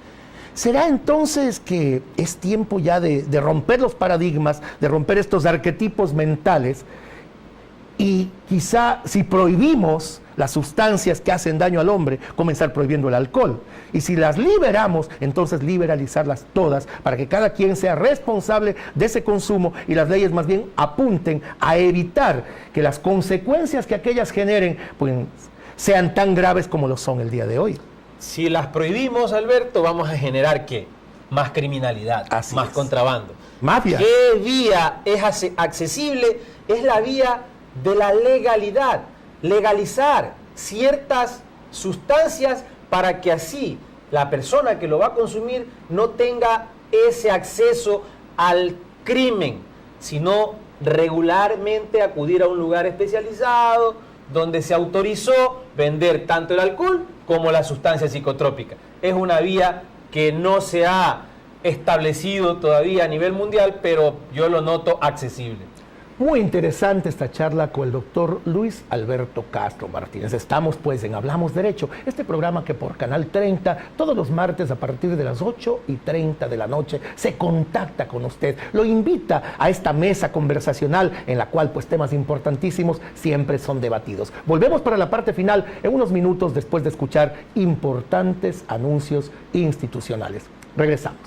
S2: ¿Será entonces que es tiempo ya de romper los paradigmas, de romper estos arquetipos mentales? Y quizá si prohibimos las sustancias que hacen daño al hombre, comenzar prohibiendo el alcohol. Y si las liberamos, entonces liberalizarlas todas para que cada quien sea responsable de ese consumo y las leyes más bien apunten a evitar que las consecuencias que aquellas generen pues, sean tan graves como lo son el día de hoy.
S3: Si las prohibimos, Alberto, vamos a generar ¿qué? Más criminalidad,
S2: Así
S3: más
S2: es.
S3: contrabando.
S2: Mafia.
S3: ¿Qué vía es accesible? Es la vía de la legalidad. Legalizar ciertas sustancias para que así la persona que lo va a consumir no tenga ese acceso al crimen, sino regularmente acudir a un lugar especializado donde se autorizó vender tanto el alcohol como la sustancia psicotrópica. Es una vía que no se ha establecido todavía a nivel mundial, pero yo lo noto accesible.
S2: Muy interesante esta charla con el doctor Luis Alberto Castro Martínez. Estamos pues en Hablamos Derecho, este programa que por Canal 30, todos los martes a partir de las 8:30 de la noche, se contacta con usted, lo invita a esta mesa conversacional en la cual pues temas importantísimos siempre son debatidos. Volvemos para la parte final en unos minutos después de escuchar importantes anuncios institucionales. Regresamos.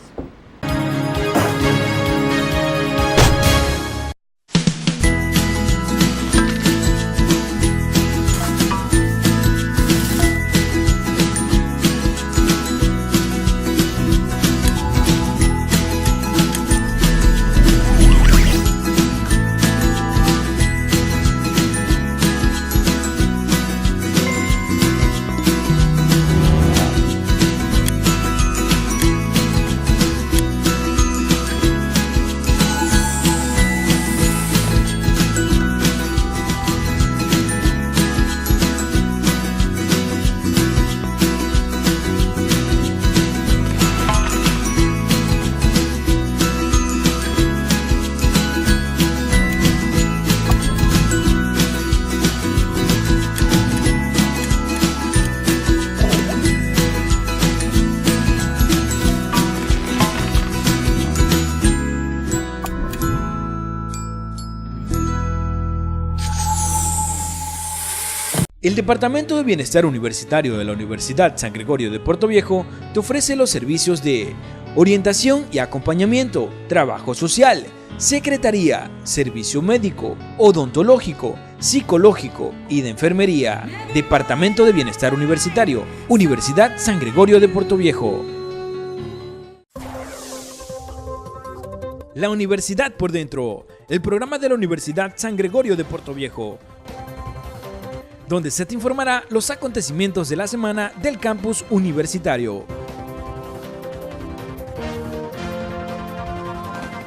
S4: El Departamento de Bienestar Universitario de la Universidad San Gregorio de Puerto Viejo te ofrece los servicios de orientación y acompañamiento, trabajo social, secretaría, servicio médico, odontológico, psicológico y de enfermería. Departamento de Bienestar Universitario, Universidad San Gregorio de Puerto Viejo. La Universidad por Dentro, el programa de la Universidad San Gregorio de Puerto Viejo, donde se te informará los acontecimientos de la semana del campus universitario.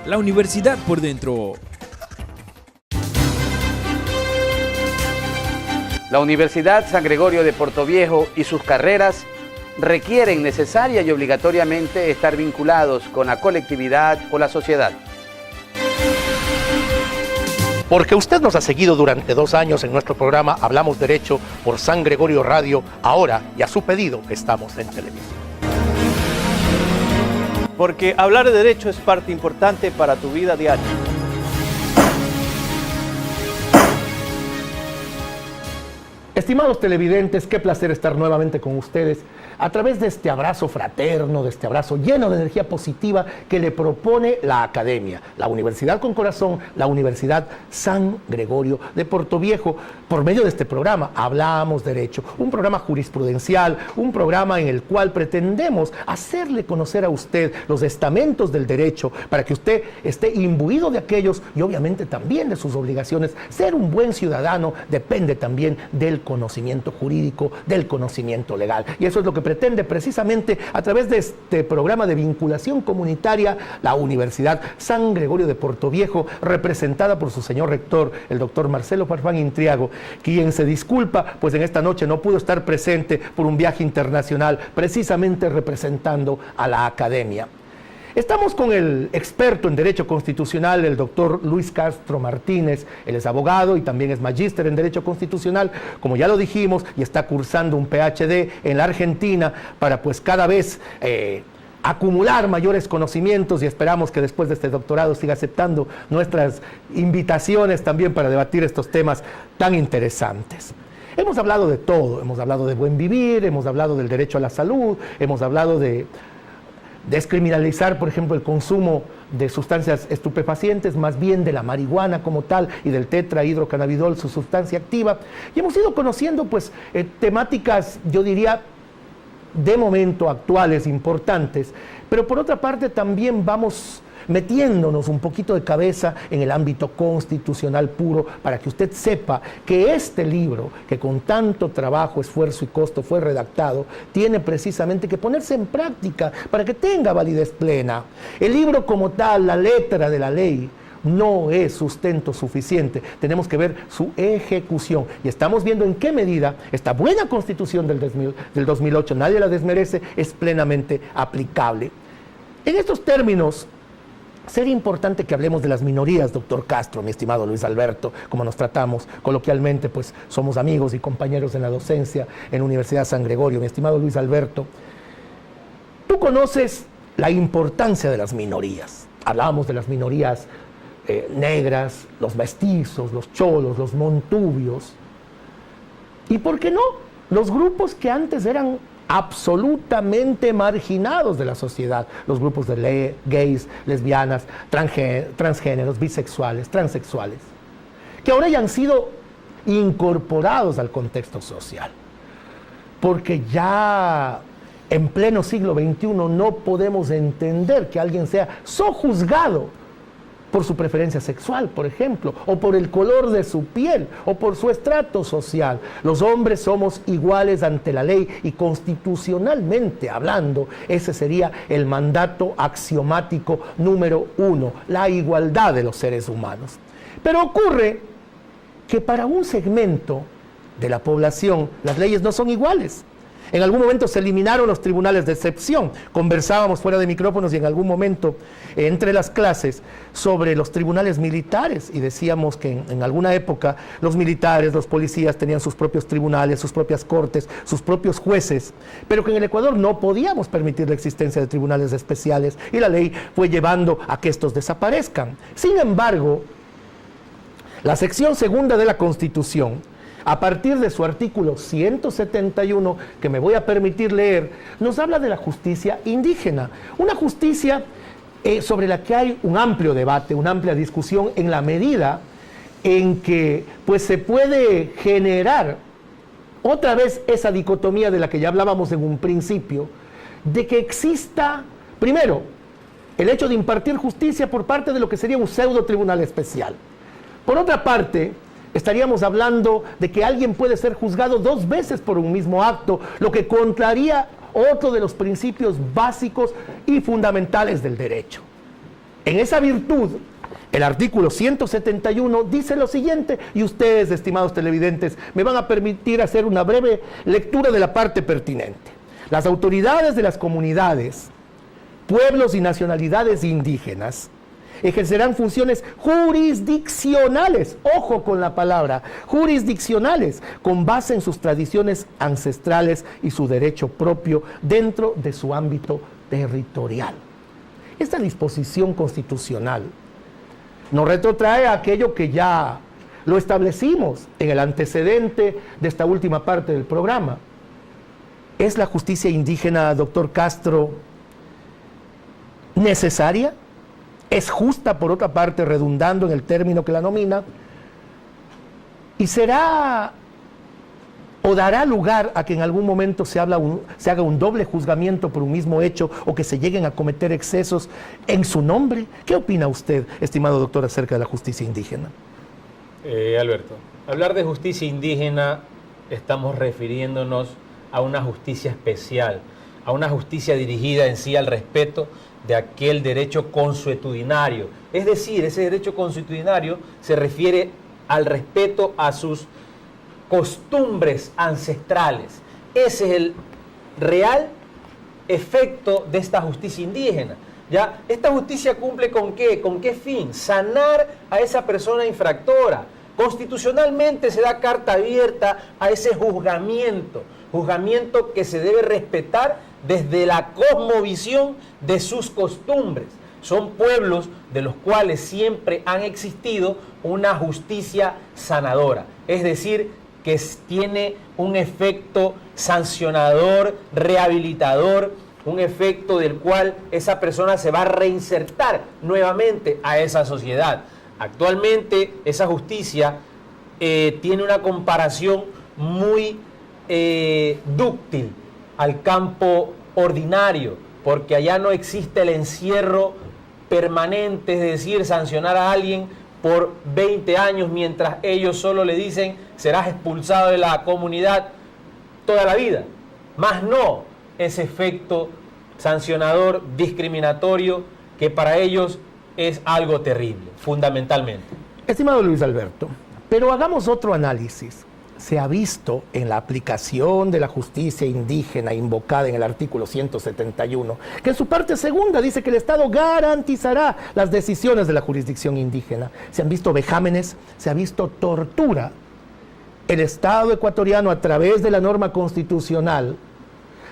S4: La Universidad por Dentro.
S1: La Universidad San Gregorio de Puerto Viejo y sus carreras requieren necesaria y obligatoriamente estar vinculados con la colectividad o la sociedad.
S2: Porque usted nos ha seguido durante 2 años en nuestro programa Hablamos Derecho por San Gregorio Radio, ahora y a su pedido estamos en televisión.
S5: Porque hablar de derecho es parte importante para tu vida diaria.
S2: Estimados televidentes, qué placer estar nuevamente con ustedes a través de este abrazo fraterno, de este abrazo lleno de energía positiva que le propone la Academia, la Universidad con Corazón, la Universidad San Gregorio de Puerto Viejo. Por medio de este programa, Hablamos Derecho, un programa jurisprudencial, un programa en el cual pretendemos hacerle conocer a usted los estamentos del derecho para que usted esté imbuido de aquellos y obviamente también de sus obligaciones. Ser un buen ciudadano depende también del conocimiento jurídico, del conocimiento legal. Y eso es lo que pretende precisamente a través de este programa de vinculación comunitaria la Universidad San Gregorio de Portoviejo, representada por su señor rector, el doctor Marcelo Farfán Intriago, quien se disculpa, pues en esta noche no pudo estar presente por un viaje internacional, precisamente representando a la academia. Estamos con el experto en Derecho Constitucional, el doctor Luis Castro Martínez. Él es abogado y también es magíster en Derecho Constitucional, como ya lo dijimos, y está cursando un PhD en la Argentina para pues cada vez acumular mayores conocimientos, y esperamos que después de este doctorado siga aceptando nuestras invitaciones también para debatir estos temas tan interesantes. Hemos hablado de todo, hemos hablado de buen vivir, hemos hablado del derecho a la salud, hemos hablado de descriminalizar, por ejemplo, el consumo de sustancias estupefacientes, más bien de la marihuana como tal y del tetrahidrocannabinol, su sustancia activa. Y hemos ido conociendo pues temáticas, yo diría, de momento actuales, importantes, pero por otra parte también vamos metiéndonos un poquito de cabeza en el ámbito constitucional puro, para que usted sepa que este libro, que con tanto trabajo, esfuerzo y costo fue redactado, tiene precisamente que ponerse en práctica para que tenga validez plena. El libro como tal, la letra de la ley, no es sustento suficiente. Tenemos que ver su ejecución. Y estamos viendo en qué medida esta buena Constitución del 2008, nadie la desmerece, es plenamente aplicable. En estos términos, sería importante que hablemos de las minorías, doctor Castro, mi estimado Luis Alberto, como nos tratamos coloquialmente, pues somos amigos y compañeros en la docencia en la Universidad San Gregorio. Mi estimado Luis Alberto, tú conoces la importancia de las minorías. Hablábamos de las minorías negras, los mestizos, los cholos, los montubios. ¿Y por qué no? Los grupos que antes eran absolutamente marginados de la sociedad, los grupos de gays, lesbianas, transgéneros, bisexuales, transexuales, que ahora ya han sido incorporados al contexto social, porque ya en pleno siglo XXI no podemos entender que alguien sea sojuzgado por su preferencia sexual, por ejemplo, o por el color de su piel, o por su estrato social. Los hombres somos iguales ante la ley, y constitucionalmente hablando, ese sería el mandato axiomático número 1, la igualdad de los seres humanos. Pero ocurre que para un segmento de la población las leyes no son iguales. En algún momento se eliminaron los tribunales de excepción. Conversábamos fuera de micrófonos y en algún momento entre las clases sobre los tribunales militares, y decíamos que en alguna época los militares, los policías tenían sus propios tribunales, sus propias cortes, sus propios jueces, pero que en el Ecuador no podíamos permitir la existencia de tribunales especiales, y la ley fue llevando a que estos desaparezcan. Sin embargo, la sección segunda de la Constitución, a partir de su artículo 171, que me voy a permitir leer, nos habla de la justicia indígena. Una justicia sobre la que hay un amplio debate, una amplia discusión, en la medida en que pues, se puede generar otra vez esa dicotomía de la que ya hablábamos en un principio, de que exista, primero, el hecho de impartir justicia por parte de lo que sería un pseudo tribunal especial. Por otra parte, estaríamos hablando de que alguien puede ser juzgado 2 veces por un mismo acto, lo que contraría otro de los principios básicos y fundamentales del derecho. En esa virtud, el artículo 171 dice lo siguiente, y ustedes, estimados televidentes, me van a permitir hacer una breve lectura de la parte pertinente. Las autoridades de las comunidades, pueblos y nacionalidades indígenas ejercerán funciones jurisdiccionales, ojo con la palabra, jurisdiccionales, con base en sus tradiciones ancestrales y su derecho propio dentro de su ámbito territorial. Esta disposición constitucional nos retrotrae a aquello que ya lo establecimos en el antecedente de esta última parte del programa. ¿Es la justicia indígena, doctor Castro, necesaria? ¿Es justa, por otra parte, redundando en el término que la nomina? ¿Y será o dará lugar a que en algún momento se haga un doble juzgamiento por un mismo hecho, o que se lleguen a cometer excesos en su nombre? ¿Qué opina usted, estimado doctor, acerca de la justicia indígena?
S3: Alberto, hablar de justicia indígena estamos refiriéndonos a una justicia especial, a una justicia dirigida en sí al respeto de aquel derecho consuetudinario. Es decir, ese derecho consuetudinario se refiere al respeto a sus costumbres ancestrales. Ese es el real efecto de esta justicia indígena. ¿Ya? Esta justicia cumple ¿con qué? ¿Con qué fin? Sanar a esa persona infractora. Constitucionalmente se da carta abierta a ese juzgamiento que se debe respetar desde la cosmovisión de sus costumbres. Son pueblos de los cuales siempre han existido una justicia sanadora, es decir, que tiene un efecto sancionador, rehabilitador, un efecto del cual esa persona se va a reinsertar nuevamente a esa sociedad. Actualmente esa justicia tiene una comparación muy dúctil al campo ordinario, porque allá no existe el encierro permanente, es decir, sancionar a alguien por 20 años mientras ellos solo le dicen serás expulsado de la comunidad toda la vida. Más no ese efecto sancionador, discriminatorio, que para ellos es algo terrible, fundamentalmente.
S2: Estimado Luis Alberto, pero hagamos otro análisis. Se ha visto en la aplicación de la justicia indígena invocada en el artículo 171, que en su parte segunda dice que el Estado garantizará las decisiones de la jurisdicción indígena. Se han visto vejámenes, se ha visto tortura. El Estado ecuatoriano, a través de la norma constitucional,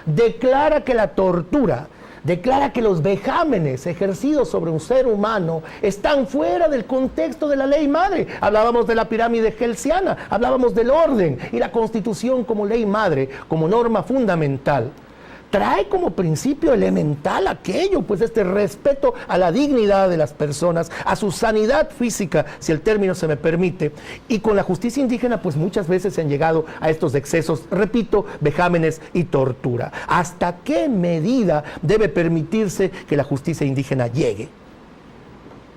S2: declara que la tortura, declara que los vejámenes ejercidos sobre un ser humano están fuera del contexto de la ley madre. Hablábamos de la pirámide gelsiana, hablábamos del orden, y la Constitución como ley madre, como norma fundamental, trae como principio elemental aquello, pues este respeto a la dignidad de las personas, a su sanidad física, si el término se me permite. Y con la justicia indígena, pues muchas veces se han llegado a estos excesos, repito, vejámenes y tortura. ¿Hasta qué medida debe permitirse que la justicia indígena llegue?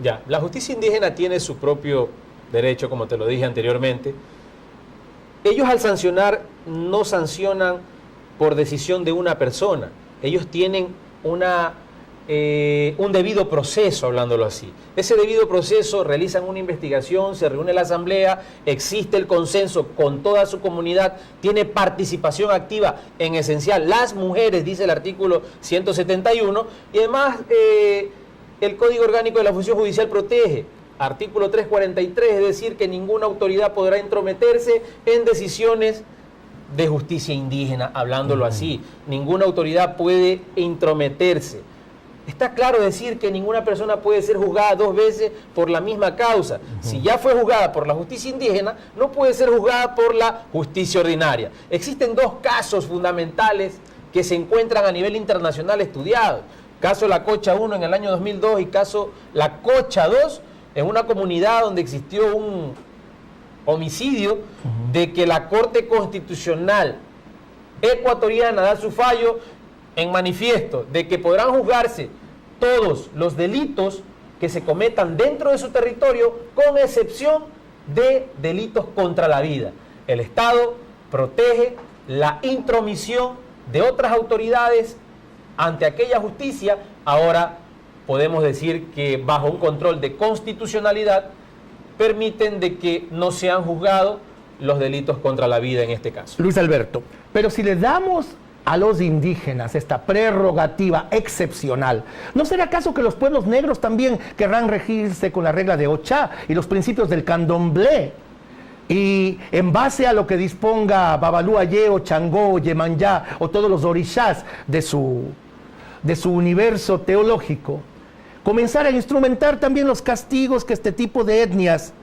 S3: Ya, la justicia indígena tiene su propio derecho, como te lo dije anteriormente. Ellos al sancionar no sancionan por decisión de una persona. Ellos tienen un debido proceso, hablándolo así. Ese debido proceso, realizan una investigación, se reúne la asamblea, existe el consenso con toda su comunidad, tiene participación activa, en esencial las mujeres, dice el artículo 171, y además el Código Orgánico de la Función Judicial protege. Artículo 343, es decir, que ninguna autoridad podrá entrometerse en decisiones de justicia indígena, hablándolo así. Ninguna autoridad puede intrometerse. Está claro decir que ninguna persona puede ser juzgada 2 veces por la misma causa. Si ya fue juzgada por la justicia indígena, no puede ser juzgada por la justicia ordinaria. Existen 2 casos fundamentales que se encuentran a nivel internacional estudiados. Caso La Cocha 1 en el año 2002 y caso La Cocha 2 en una comunidad donde existió un homicidio, de que la Corte Constitucional ecuatoriana da su fallo en manifiesto de que podrán juzgarse todos los delitos que se cometan dentro de su territorio, con excepción de delitos contra la vida. El Estado protege la intromisión de otras autoridades ante aquella justicia. Ahora podemos decir que bajo un control de constitucionalidad permiten de que no sean juzgados los delitos contra la vida en este caso.
S2: Luis Alberto, pero si le damos a los indígenas esta prerrogativa excepcional, ¿no será acaso que los pueblos negros también querrán regirse con la regla de Ochá y los principios del candomblé? Y en base a lo que disponga Babalú Ayeo, Changó, Yemanyá o todos los orishás de su universo teológico, comenzar a instrumentar también los castigos que este tipo de etnias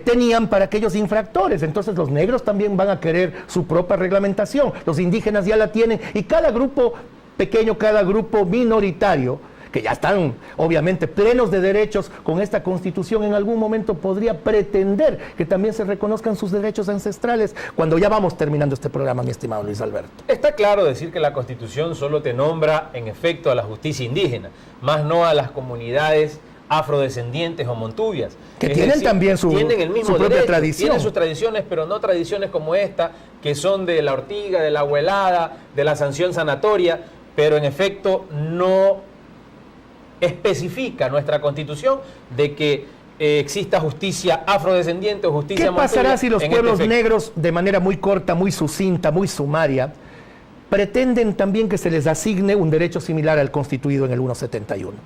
S2: tenían para aquellos infractores? Entonces los negros también van a querer su propia reglamentación, los indígenas ya la tienen, y cada grupo pequeño, cada grupo minoritario, que ya están obviamente plenos de derechos con esta Constitución, en algún momento podría pretender que también se reconozcan sus derechos ancestrales, cuando ya vamos terminando este programa, mi estimado Luis Alberto.
S3: Está claro decir que la Constitución solo te nombra en efecto a la justicia indígena, más no a las comunidades afrodescendientes o montubias.
S2: Que tienen también
S3: tienen el mismo
S2: su propia
S3: derecho,
S2: tradición.
S3: tienen sus tradiciones, pero no tradiciones como esta, que son de la ortiga, de la abuelada, de la sanción sanatoria, pero en efecto no especifica nuestra Constitución de que exista justicia afrodescendiente o justicia
S2: ¿Qué pasará
S3: montuya
S2: si los
S3: en
S2: pueblos
S3: este efecto?
S2: negros, de manera muy corta, muy sucinta, muy sumaria, pretenden también que se les asigne un derecho similar al constituido en el 171?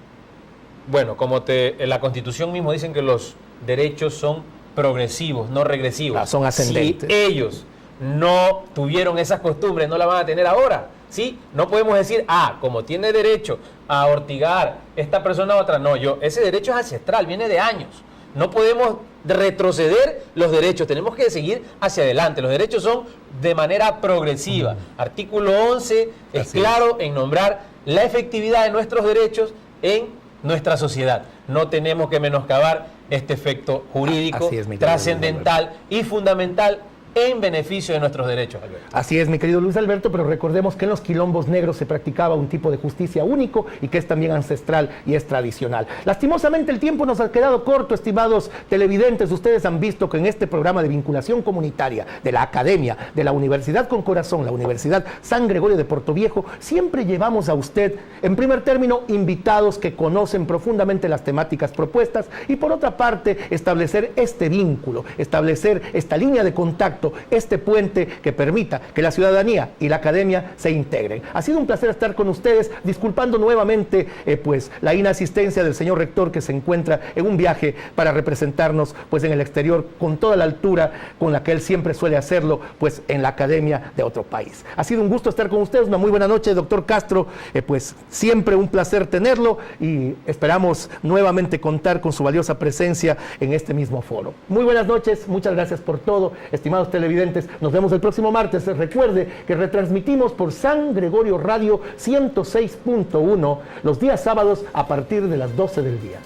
S3: Bueno, como la Constitución mismo dicen que los derechos son progresivos, no regresivos.
S2: Son ascendentes.
S3: Si ellos no tuvieron esas costumbres, no la van a tener ahora. ¿Sí? No podemos decir, como tiene derecho a ortigar esta persona a otra. No, ese derecho es ancestral, viene de años. No podemos retroceder los derechos, tenemos que seguir hacia adelante. Los derechos son de manera progresiva. Artículo 11 es claro en nombrar la efectividad de nuestros derechos en nuestra sociedad. No tenemos que menoscabar este efecto jurídico trascendental y fundamental en beneficio de nuestros derechos, Alberto.
S2: Así es, mi querido Luis Alberto, pero recordemos que en los quilombos negros se practicaba un tipo de justicia único y que es también ancestral y es tradicional. Lastimosamente el tiempo nos ha quedado corto, estimados televidentes. Ustedes han visto que en este programa de vinculación comunitaria de la Academia de la Universidad con Corazón, la Universidad San Gregorio de Portoviejo, siempre llevamos a usted, en primer término, invitados que conocen profundamente las temáticas propuestas y por otra parte, establecer este vínculo, establecer esta línea de contacto, este puente que permita que la ciudadanía y la academia se integren. Ha sido un placer estar con ustedes, disculpando nuevamente pues la inasistencia del señor rector, que se encuentra en un viaje para representarnos pues en el exterior con toda la altura con la que él siempre suele hacerlo pues en la academia de otro país. Ha sido un gusto estar con ustedes, una muy buena noche, doctor Castro, pues siempre un placer tenerlo y esperamos nuevamente contar con su valiosa presencia en este mismo foro. Muy buenas noches, muchas gracias por todo, estimados televidentes, nos vemos el próximo martes. Recuerde que retransmitimos por San Gregorio Radio 106.1 los días sábados a partir de las 12 del día.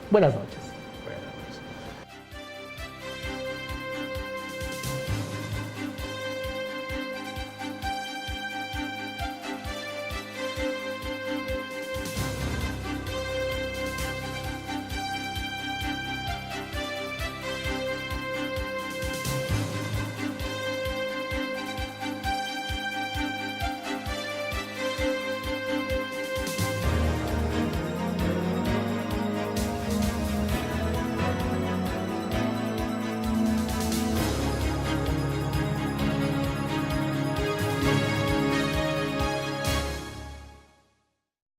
S2: Buenas noches.